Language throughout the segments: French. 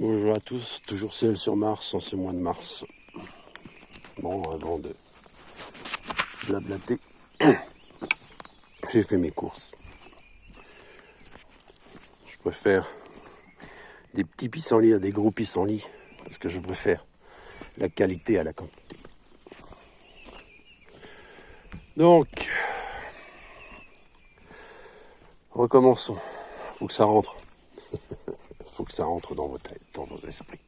Bonjour à tous, toujours seul sur Mars en ce mois de mars. Bon, avant de blablater, j'ai fait mes courses. Je préfère des petits pissenlits à des gros pissenlits, parce que je préfère la qualité à la quantité. Donc, recommençons. Faut que ça rentre. Faut que ça rentre dans vos têtes, dans vos esprits.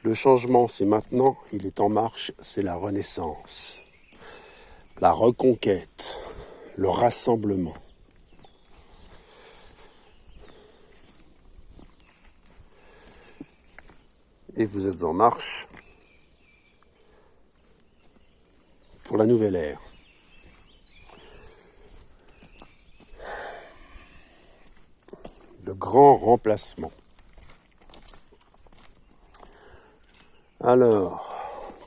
Le changement, c'est maintenant, il est en marche, c'est la renaissance, la reconquête, le rassemblement. Et vous êtes en marche pour la nouvelle ère. Le grand remplacement. Alors,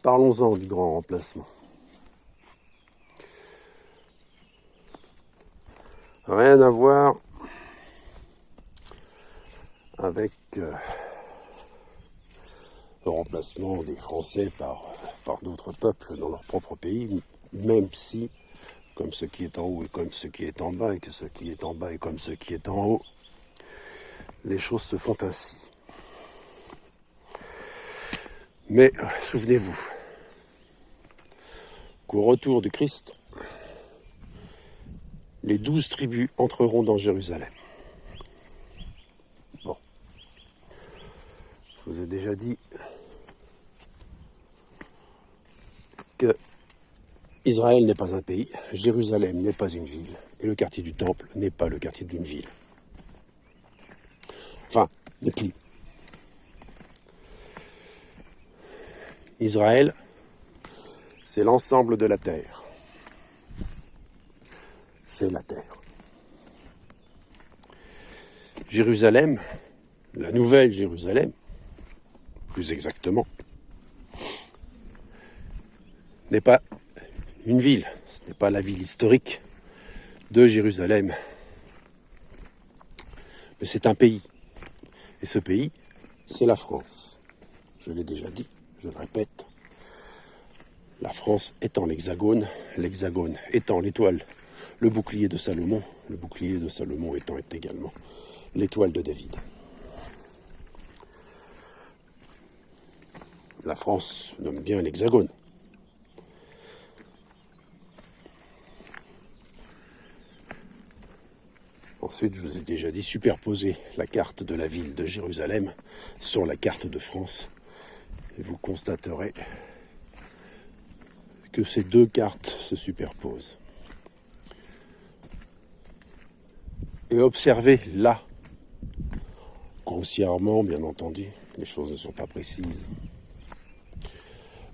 parlons-en du grand remplacement. Rien à voir avec le remplacement des Français par d'autres peuples dans leur propre pays, même si, comme ce qui est en haut est comme ce qui est en bas, et que ce qui est en bas est comme ce qui est en haut, les choses se font ainsi. Mais souvenez-vous qu'au retour du Christ, les 12 tribus entreront dans Jérusalem. Bon, je vous ai déjà dit que Israël n'est pas un pays, Jérusalem n'est pas une ville, et le quartier du Temple n'est pas le quartier d'une ville. Enfin, n'est plus. Israël, c'est l'ensemble de la terre. C'est la terre. Jérusalem, la nouvelle Jérusalem, plus exactement, n'est pas une ville. Ce n'est pas la ville historique de Jérusalem. Mais c'est un pays. Et ce pays, c'est la France. Je l'ai déjà dit, je le répète. La France étant l'hexagone étant l'étoile, le bouclier de Salomon étant également l'étoile de David. La France nomme bien l'hexagone. Ensuite, je vous ai déjà dit, superposer la carte de la ville de Jérusalem sur la carte de France. Et vous constaterez que ces deux cartes se superposent. Et observez là, grossièrement bien entendu, les choses ne sont pas précises,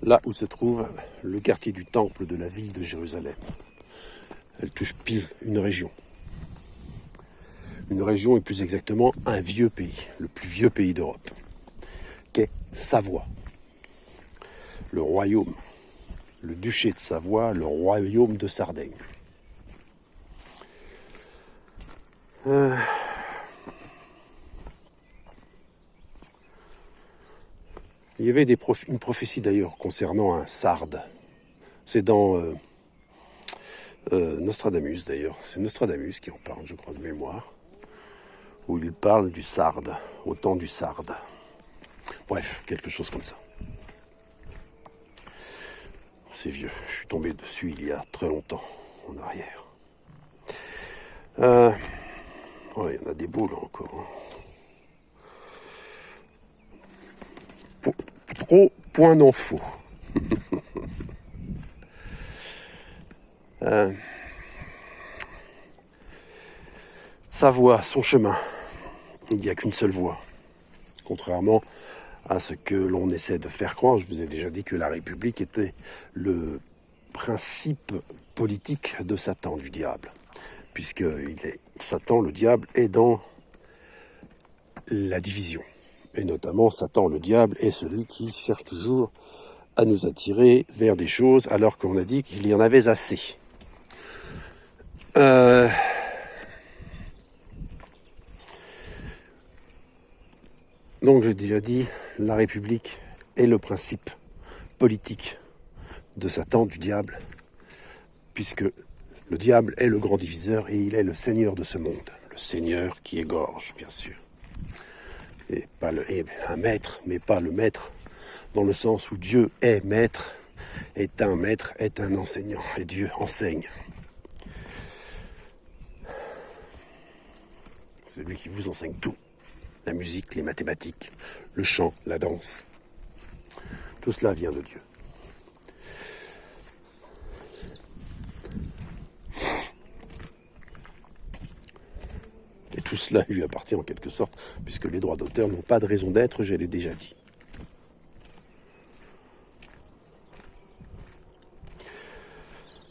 là où se trouve le quartier du temple de la ville de Jérusalem. Elle touche pile une région. Une région et plus exactement un vieux pays, le plus vieux pays d'Europe, qu'est Savoie. Le royaume, le duché de Savoie, le royaume de Sardaigne. Il y avait une prophétie d'ailleurs concernant un sarde. C'est dans Nostradamus d'ailleurs. C'est Nostradamus qui en parle, je crois, de mémoire. Où il parle du sarde, au temps du sarde. Bref, quelque chose comme ça. C'est vieux, je suis tombé dessus il y a très longtemps, en arrière. Ouais, il y en a des beaux là encore. Trop point d'info. Sa voie, son chemin, il n'y a qu'une seule voie. Contrairement à ce que l'on essaie de faire croire, je vous ai déjà dit que la République était le principe politique de Satan, du diable. Puisque Satan, le diable, est dans la division. Et notamment, Satan, le diable, est celui qui cherche toujours à nous attirer vers des choses alors qu'on a dit qu'il y en avait assez. Donc j'ai déjà dit, la République est le principe politique de Satan, du diable, puisque le diable est le grand diviseur et il est le seigneur de ce monde. Le seigneur qui égorge, bien sûr. Et pas un maître, mais pas le maître, dans le sens où Dieu est maître, est un maître, est un enseignant, et Dieu enseigne. C'est lui qui vous enseigne tout. La musique, les mathématiques, le chant, la danse. Tout cela vient de Dieu. Et tout cela lui appartient en quelque sorte, puisque les droits d'auteur n'ont pas de raison d'être, je l'ai déjà dit.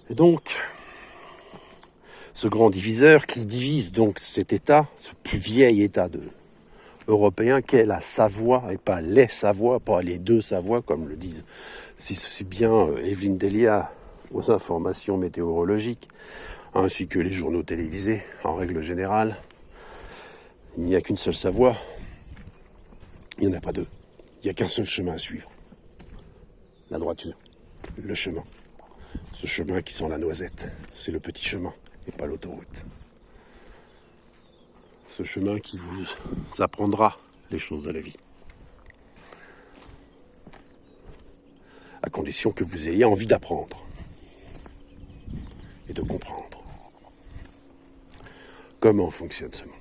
Et donc, ce grand diviseur qui divise donc cet État, ce plus vieil État européen qu'est la Savoie, et pas les Savoies, pas les deux Savoies, comme le disent si bien Evelyne Delia aux informations météorologiques, ainsi que les journaux télévisés, en règle générale. Il n'y a qu'une seule Savoie, il n'y en a pas deux. Il n'y a qu'un seul chemin à suivre. La droiture, le chemin. Ce chemin qui sent la noisette, c'est le petit chemin et pas l'autoroute. Ce chemin qui vous apprendra les choses de la vie. À condition que vous ayez envie d'apprendre et de comprendre comment fonctionne ce monde.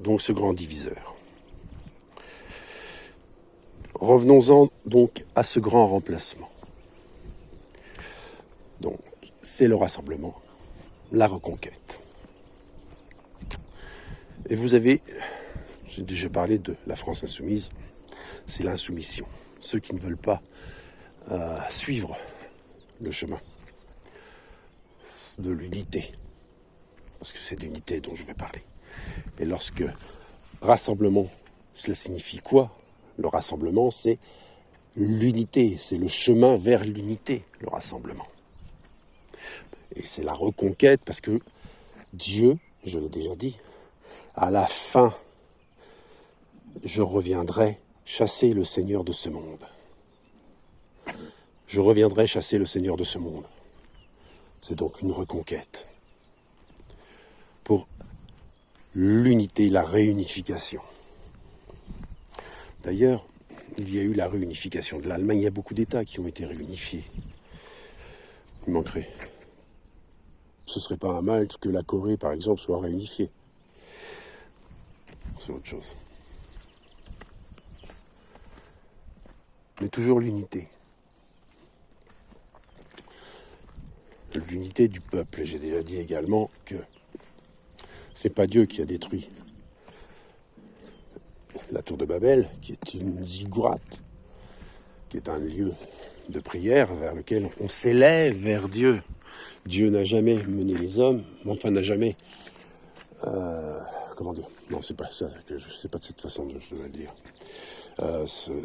Donc ce grand diviseur. Revenons-en donc à ce grand remplacement. Donc, c'est le rassemblement, la reconquête. Et vous avez, j'ai déjà parlé de la France insoumise, c'est l'insoumission. Ceux qui ne veulent pas suivre le chemin de l'unité, parce que c'est d'unité dont je vais parler. Et lorsque rassemblement, cela signifie quoi ? Le rassemblement, c'est l'unité, c'est le chemin vers l'unité, le rassemblement. Et c'est la reconquête parce que Dieu, je l'ai déjà dit, à la fin, je reviendrai chasser le Seigneur de ce monde. Je reviendrai chasser le Seigneur de ce monde. C'est donc une reconquête pour l'unité, la réunification. D'ailleurs, il y a eu la réunification de l'Allemagne. Il y a beaucoup d'États qui ont été réunifiés. Il manquerait. Ce serait pas un mal que la Corée, par exemple, soit réunifiée. C'est autre chose. Mais toujours l'unité. L'unité du peuple. J'ai déjà dit également que c'est pas Dieu qui a détruit la tour de Babel, qui est une ziggourate, qui est un lieu de prière vers lequel on s'élève vers Dieu. Dieu n'a jamais mené les hommes, enfin n'a jamais... comment dire ? Non, c'est pas ça, c'est pas de cette façon que je dois le dire.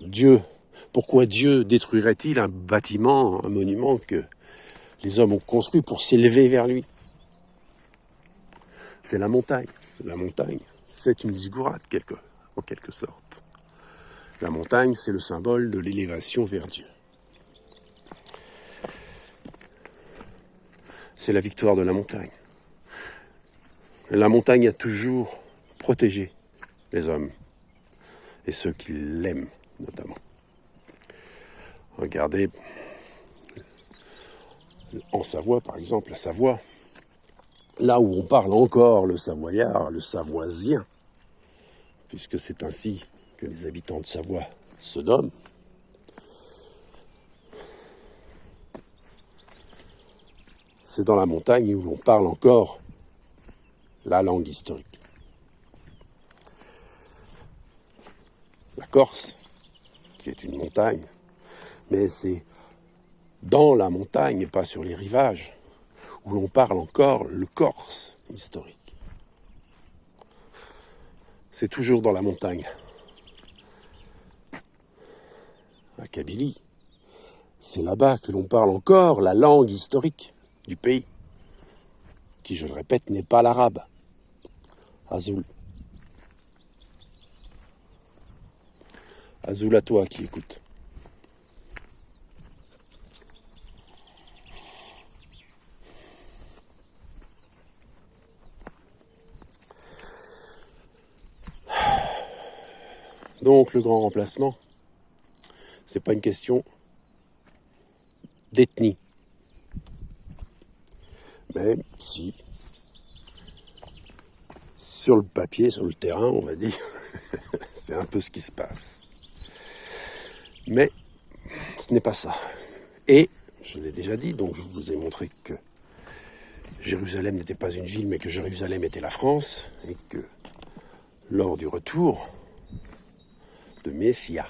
Dieu, pourquoi Dieu détruirait-il un bâtiment, un monument que les hommes ont construit pour s'élever vers lui ? C'est la montagne. La montagne, c'est une ziggourate, en quelque sorte. La montagne, c'est le symbole de l'élévation vers Dieu. C'est la victoire de la montagne. La montagne a toujours protégé les hommes et ceux qui l'aiment, notamment. Regardez, en Savoie, par exemple, la Savoie, là où on parle encore le savoyard, le savoisien, puisque c'est ainsi que les habitants de Savoie se nomment, c'est dans la montagne où l'on parle encore la langue historique. La Corse, qui est une montagne, mais c'est dans la montagne et pas sur les rivages, où l'on parle encore le corse historique. C'est toujours dans la montagne. À Kabylie, c'est là-bas que l'on parle encore la langue historique du pays, qui, je le répète, n'est pas l'arabe. Azul. Azul à toi qui écoute. Donc le grand remplacement, c'est pas une question d'ethnie. Mais si, sur le papier, sur le terrain, on va dire, c'est un peu ce qui se passe. Mais ce n'est pas ça. Et, je l'ai déjà dit, donc je vous ai montré que Jérusalem n'était pas une ville, mais que Jérusalem était la France, et que lors du retour de Messia,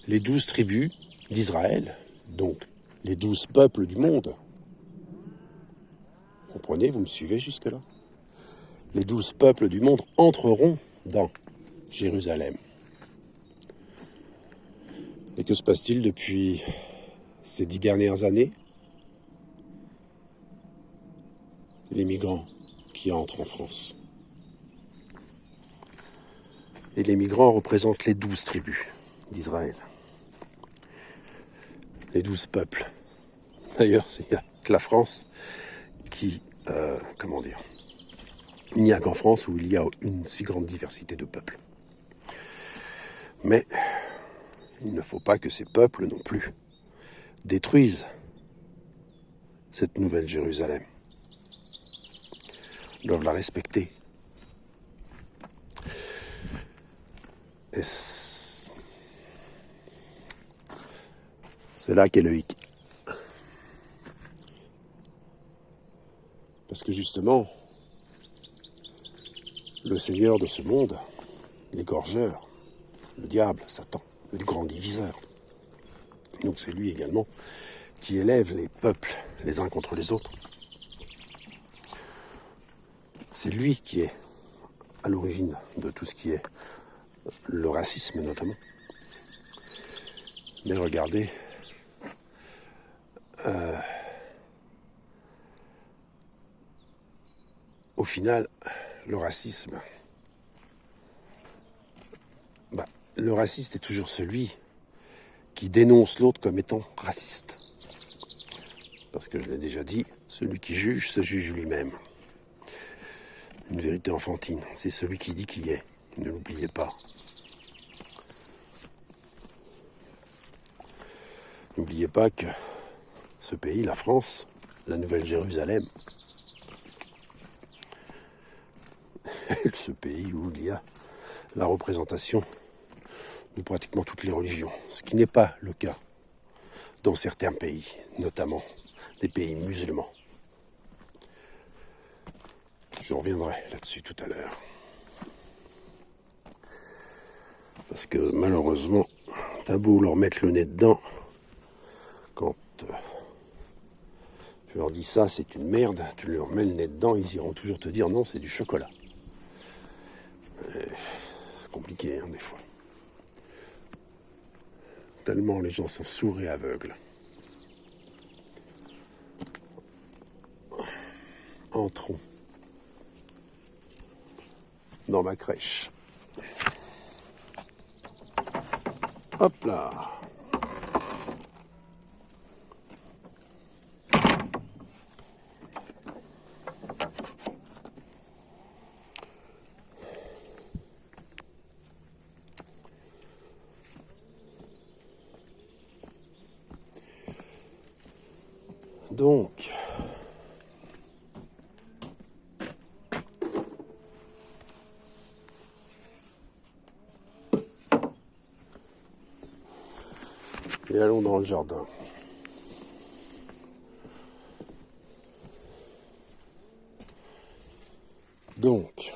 les 12 tribus d'Israël, donc les 12 peuples du monde, vous comprenez, vous me suivez jusque-là? Les 12 peuples du monde entreront dans Jérusalem. Et que se passe-t-il depuis ces 10 dernières années? Les migrants qui entrent en France. Et les migrants représentent les 12 tribus d'Israël. Les 12 peuples. D'ailleurs, il n'y a que la France qui, il n'y a qu'en France où il y a une si grande diversité de peuples. Mais il ne faut pas que ces peuples non plus détruisent cette nouvelle Jérusalem. Ils doivent la respecter. Et c'est là qu'est le hic. Parce que justement, le Seigneur de ce monde, l'égorgeur, le diable, Satan, le grand diviseur. Donc c'est lui également qui élève les peuples les uns contre les autres. C'est lui qui est à l'origine de tout ce qui est le racisme notamment. Mais regardez, au final, le racisme, le raciste est toujours celui qui dénonce l'autre comme étant raciste. Parce que je l'ai déjà dit, celui qui juge se juge lui-même. Une vérité enfantine, c'est celui qui dit qui est. Ne l'oubliez pas. N'oubliez pas que ce pays, la France, la Nouvelle Jérusalem, ce pays où il y a la représentation de pratiquement toutes les religions, ce qui n'est pas le cas dans certains pays, notamment des pays musulmans. Je reviendrai là-dessus tout à l'heure. Parce que malheureusement, t'as beau leur mettre le nez dedans, quand tu leur dis ça, c'est une merde, tu leur mets le nez dedans, ils iront toujours te dire non, c'est du chocolat. C'est compliqué, des fois. Tellement les gens sont sourds et aveugles. Entrons dans ma crèche. Hop là. Donc, et allons dans le jardin. Donc,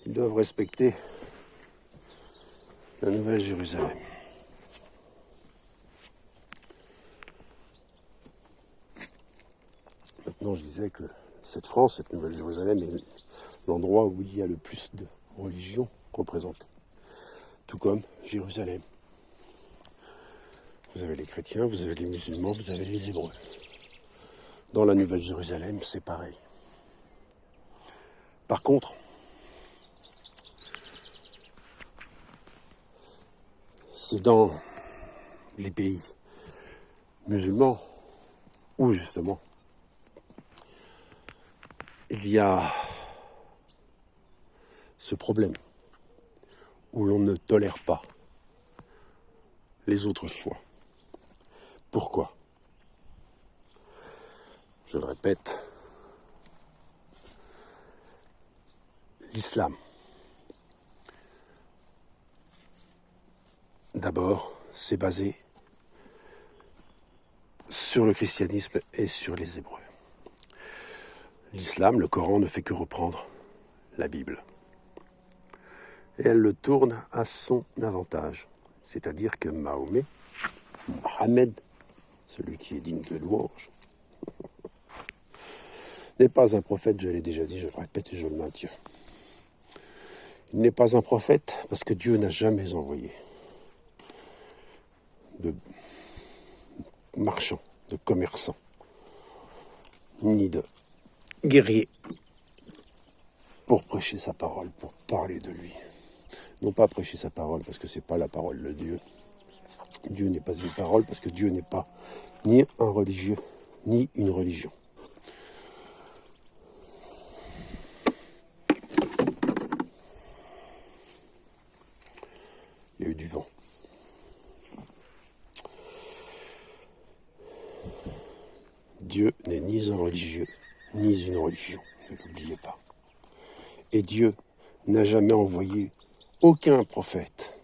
ils doivent respecter La Nouvelle Jérusalem. Maintenant, je disais que cette France, cette Nouvelle Jérusalem, est l'endroit où il y a le plus de religions représentées. Tout comme Jérusalem. Vous avez les chrétiens, vous avez les musulmans, vous avez les hébreux. Dans la Nouvelle Jérusalem, c'est pareil. Par contre, c'est dans les pays musulmans où justement il y a ce problème où l'on ne tolère pas les autres foi. Pourquoi ? Je le répète, l'islam, d'abord, c'est basé sur le christianisme et sur les Hébreux. L'islam, le Coran, ne fait que reprendre la Bible. Et elle le tourne à son avantage. C'est-à-dire que Mahomet, Mohammed, celui qui est digne de louange, n'est pas un prophète, je l'ai déjà dit, je le répète et je le maintiens. Il n'est pas un prophète parce que Dieu n'a jamais envoyé de marchands, de commerçants, ni de guerriers pour prêcher sa parole, pour parler de lui. Non pas prêcher sa parole parce que c'est pas la parole de Dieu. Dieu n'est pas une parole parce que Dieu n'est pas ni un religieux, ni une religion. Il y a eu du vent. Dieu n'est ni un religieux, ni une religion, ne l'oubliez pas. Et Dieu n'a jamais envoyé aucun prophète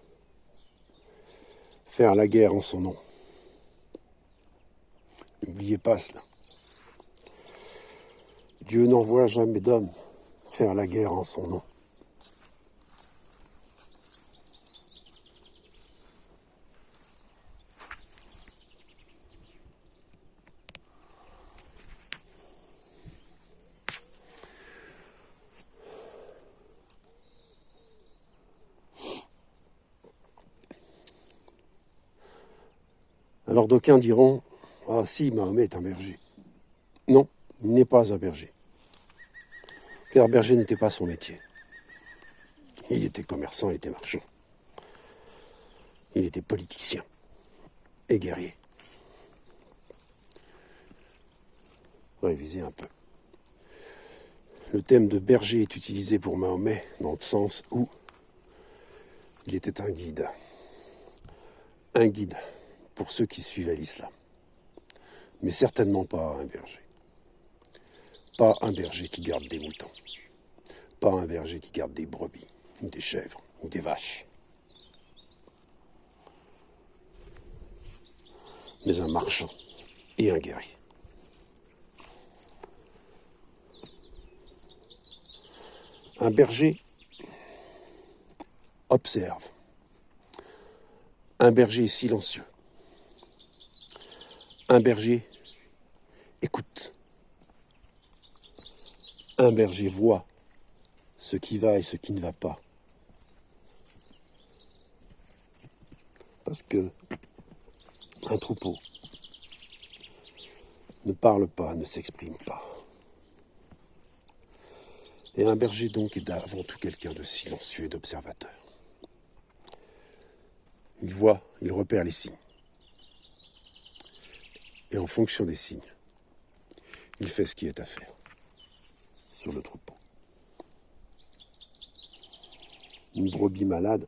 faire la guerre en son nom. N'oubliez pas cela. Dieu n'envoie jamais d'homme faire la guerre en son nom. Alors d'aucuns diront, ah si, Mahomet est un berger. Non, il n'est pas un berger. Car berger n'était pas son métier. Il était commerçant, il était marchand. Il était politicien et guerrier. Révisez un peu. Le thème de berger est utilisé pour Mahomet dans le sens où il était un guide. Un guide pour ceux qui suivaient l'islam. Mais certainement pas un berger. Pas un berger qui garde des moutons. Pas un berger qui garde des brebis, ou des chèvres, ou des vaches. Mais un marchand et un guerrier. Un berger observe. Un berger silencieux. Un berger écoute. Un berger voit ce qui va et ce qui ne va pas. Parce que un troupeau ne parle pas, ne s'exprime pas. Et un berger donc est avant tout quelqu'un de silencieux et d'observateur. Il voit, il repère les signes. Et en fonction des signes, il fait ce qui est à faire sur le troupeau. Une brebis malade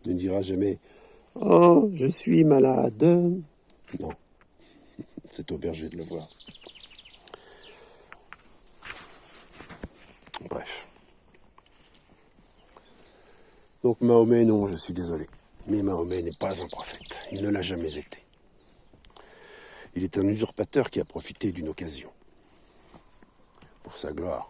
ne dira jamais « Oh, je suis malade !» Non, c'est au berger de le voir. Bref. Donc Mahomet, non, je suis désolé. Mais Mahomet n'est pas un prophète. Il ne l'a jamais été. Il est un usurpateur qui a profité d'une occasion pour sa gloire.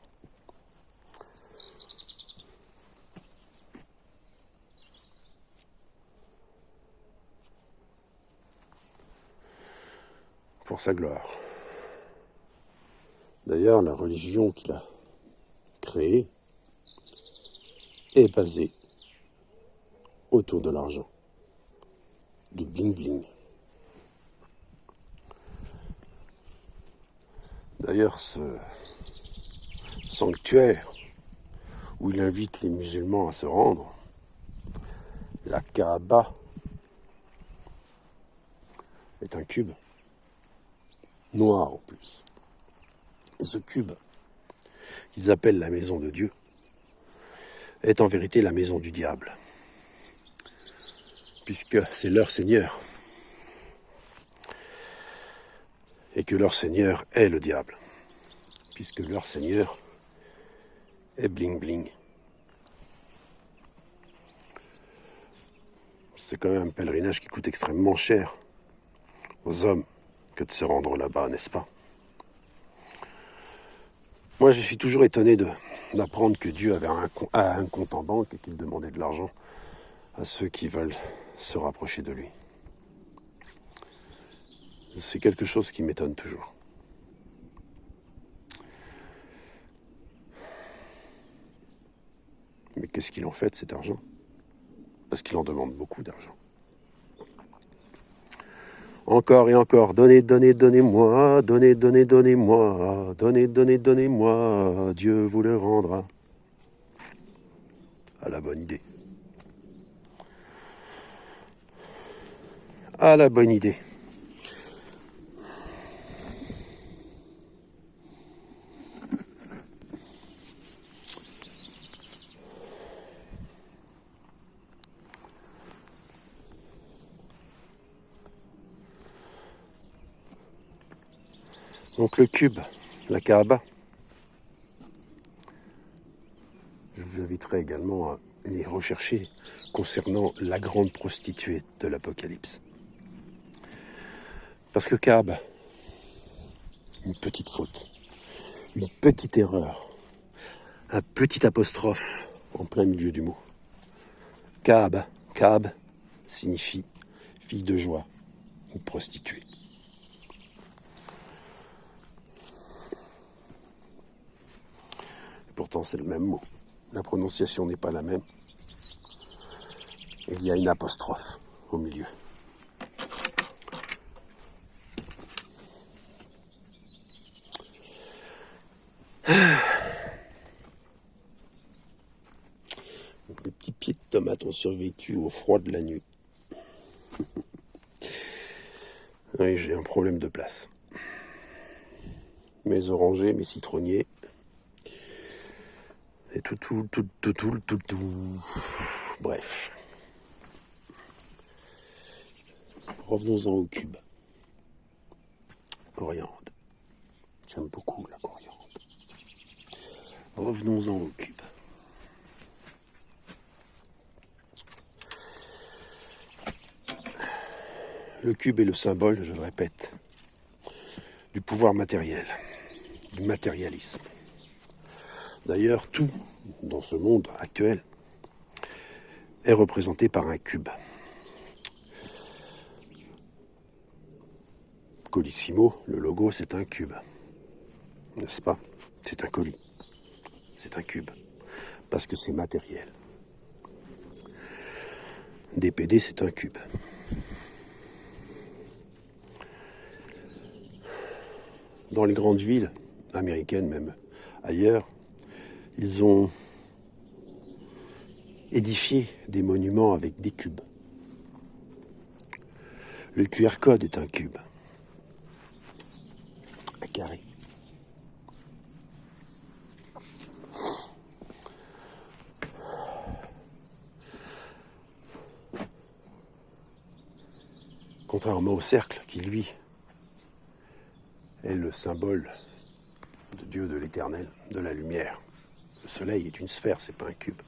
pour sa gloire. D'ailleurs, la religion qu'il a créée est basée autour de l'argent, du bling-bling. D'ailleurs, ce sanctuaire où il invite les musulmans à se rendre, la Kaaba, est un cube, noir en plus. Et ce cube, qu'ils appellent la maison de Dieu, est en vérité la maison du diable, puisque c'est leur Seigneur, et que leur Seigneur est le diable, puisque leur Seigneur est bling bling. C'est quand même un pèlerinage qui coûte extrêmement cher aux hommes que de se rendre là-bas, n'est-ce pas? Moi, je suis toujours étonné d'apprendre que Dieu avait un compte en banque et qu'il demandait de l'argent à ceux qui veulent se rapprocher de lui. C'est quelque chose qui m'étonne toujours. Mais qu'est-ce qu'il en fait de cet argent? Parce qu'il en demande beaucoup d'argent. Encore et encore, donnez, donnez, donnez-moi, donnez, donnez, donnez-moi, donnez, donnez, donnez-moi, Dieu vous le rendra. À la bonne idée. À la bonne idée. Donc le cube, la Kaaba, je vous inviterai également à les rechercher concernant la grande prostituée de l'Apocalypse. Parce que Kaaba, une petite faute, une petite erreur, un petit apostrophe en plein milieu du mot. Kaaba, Kaab signifie fille de joie, une prostituée. Et pourtant c'est le même mot. La prononciation n'est pas la même. Et il y a une apostrophe au milieu. Mes petits pieds de tomates ont survécu au froid de la nuit. Oui, j'ai un problème de place. Mes orangers, mes citronniers, et tout. Bref. Revenons-en au cube. Coriandre. J'aime beaucoup la coriandre. Revenons-en au cube. Le cube est le symbole, je le répète, du pouvoir matériel, du matérialisme. D'ailleurs, tout dans ce monde actuel est représenté par un cube. Colissimo, le logo, c'est un cube. N'est-ce pas? C'est un colis. C'est un cube. Parce que c'est matériel. DPD, c'est un cube. Dans les grandes villes américaines, même ailleurs, ils ont édifié des monuments avec des cubes. Le QR code est un cube. Un carré. Contrairement au cercle qui, lui, est le symbole de Dieu, de l'éternel, de la lumière. Le soleil est une sphère, c'est pas un cube.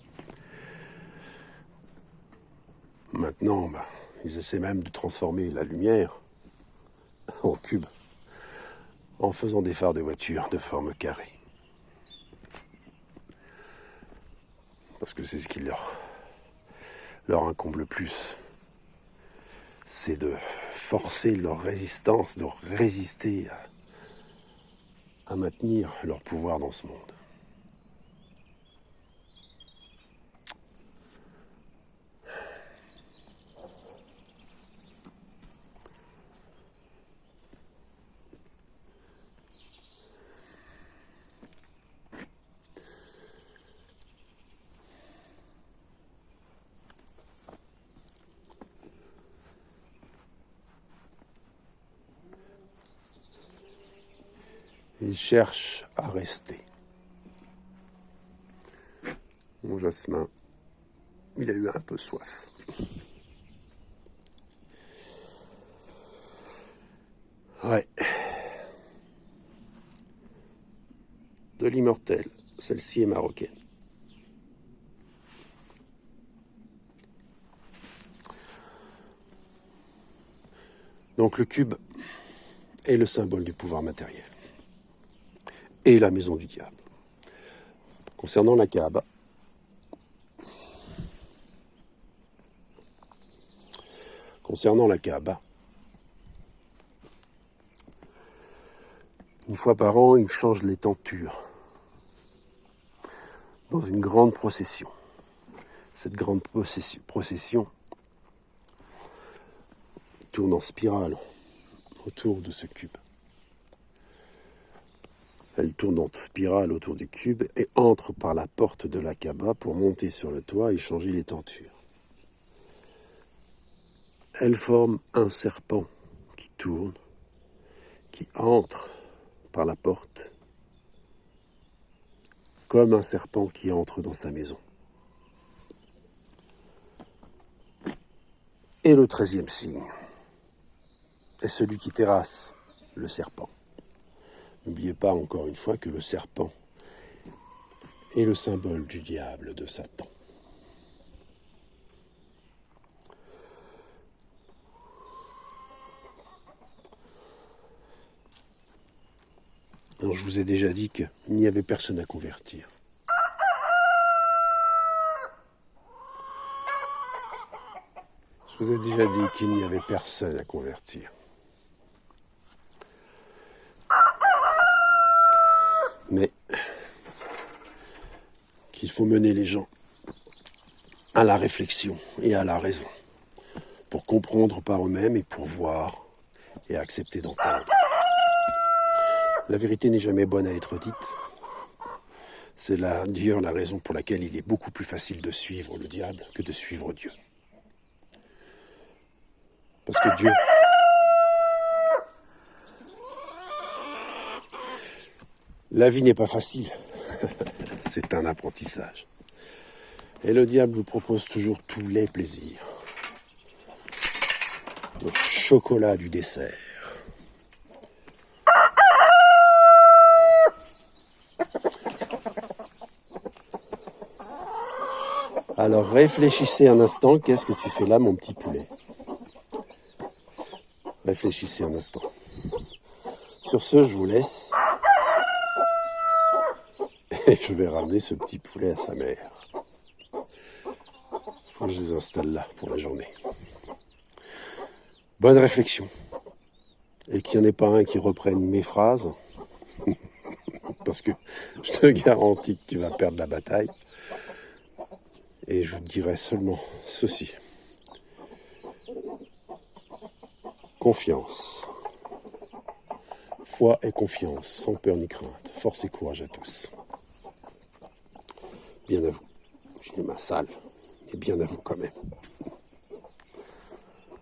Maintenant, ils essaient même de transformer la lumière en cube, en faisant des phares de voiture de forme carrée. Parce que c'est ce qui leur incombe le plus. c'est de forcer leur résistance, de résister à maintenir leur pouvoir dans ce monde. Il cherche à rester. Mon Jasmin, il a eu un peu soif. Ouais. De l'immortel, celle-ci est marocaine. Donc le cube est le symbole du pouvoir matériel. Et la maison du diable. Concernant la Kaaba, une fois par an, ils changent les tentures dans une grande procession. Cette grande procession tourne en spirale autour de ce cube. Elle tourne en spirale autour du cube et entre par la porte de la Kaaba pour monter sur le toit et changer les tentures. Elle forme un serpent qui tourne, qui entre par la porte, comme un serpent qui entre dans sa maison. Et le 13e signe est celui qui terrasse le serpent. N'oubliez pas encore une fois que le serpent est le symbole du diable, de Satan. Alors, je vous ai déjà dit qu'il n'y avait personne à convertir. Je vous ai déjà dit qu'il n'y avait personne à convertir. Mais qu'il faut mener les gens à la réflexion et à la raison pour comprendre par eux-mêmes et pour voir et accepter d'entendre. La vérité n'est jamais bonne à être dite. C'est d'ailleurs la raison pour laquelle il est beaucoup plus facile de suivre le diable que de suivre Dieu. Parce que Dieu... La vie n'est pas facile. C'est un apprentissage. Et le diable vous propose toujours tous les plaisirs. Le chocolat du dessert. Alors réfléchissez un instant, qu'est-ce que tu fais là, mon petit poulet? Réfléchissez un instant. Sur ce, je vous laisse. Et je vais ramener ce petit poulet à sa mère. Il faut que je les installe là pour la journée. Bonne réflexion. Et qu'il n'y en ait pas un qui reprenne mes phrases. Parce que je te garantis que tu vas perdre la bataille. Et je vous dirai seulement ceci. Confiance. Foi et confiance, sans peur ni crainte. Force et courage à tous. Bien à vous. J'ai ma salle, mais bien à vous quand même.